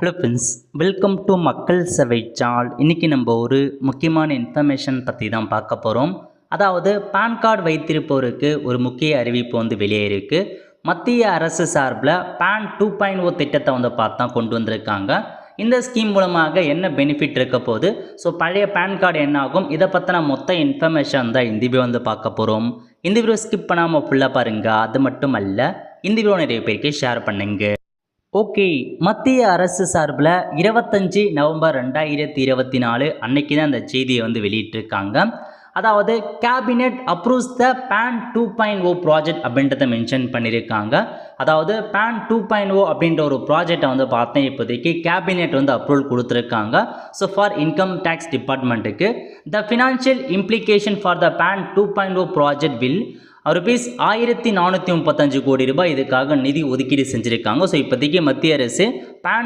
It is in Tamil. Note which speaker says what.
Speaker 1: ஹலோ ஃப்ரெண்ட்ஸ், வெல்கம் டு மக்கள் சேவை சேனல். இன்றைக்கி நம்ம ஒரு முக்கியமான இன்ஃபர்மேஷன் பற்றி தான் பார்க்க போகிறோம். அதாவது பேன் கார்டு வைத்திருப்பவருக்கு ஒரு முக்கிய அறிவிப்பு வெளியே இருக்குது. மத்திய அரசு சார்பில் பேன் 2.0 திட்டத்தை பார்த்தா கொண்டு வந்திருக்காங்க. இந்த ஸ்கீம் மூலமாக என்ன பெனிஃபிட் இருக்க போகுது, ஸோ பழைய பேன் கார்டு என்ன ஆகும், இதை பற்றின மொத்த இன்ஃபர்மேஷன் தான் இந்த வீடியோ பார்க்க போகிறோம். இந்த வீடியோ ஸ்கிப் பண்ணாமல் ஃபுல்லாக பாருங்கள். அது மட்டும் அல்ல, இந்த வீடியோ நிறைய பேருக்கு ஷேர் பண்ணுங்க. ஓகே, மத்திய அரசு சார்பில் 25 நவம்பர் 2024 அன்னைக்கு தான் அந்த செய்தியை வெளியிட்டிருக்காங்க. அதாவது cabinet approves the PAN 2.0 project அப்படின்றத மென்ஷன் பண்ணியிருக்காங்க. அதாவது பேன் 2.0 அப்படின்ற ஒரு ப்ராஜெக்டை பார்த்தேன் இப்போதைக்கு கேபினெட் அப்ரூவல் கொடுத்துருக்காங்க. ஸோ ஃபார் இன்கம் டேக்ஸ் டிபார்ட்மெண்ட்டுக்கு the financial implication for the PAN 2.0 project will rupees 1435 கோடி ரூபாய் இதுக்காக நிதி ஒதுக்கீடு செஞ்சுருக்காங்க. ஸோ இப்போதைக்கு மத்திய அரசு பேன்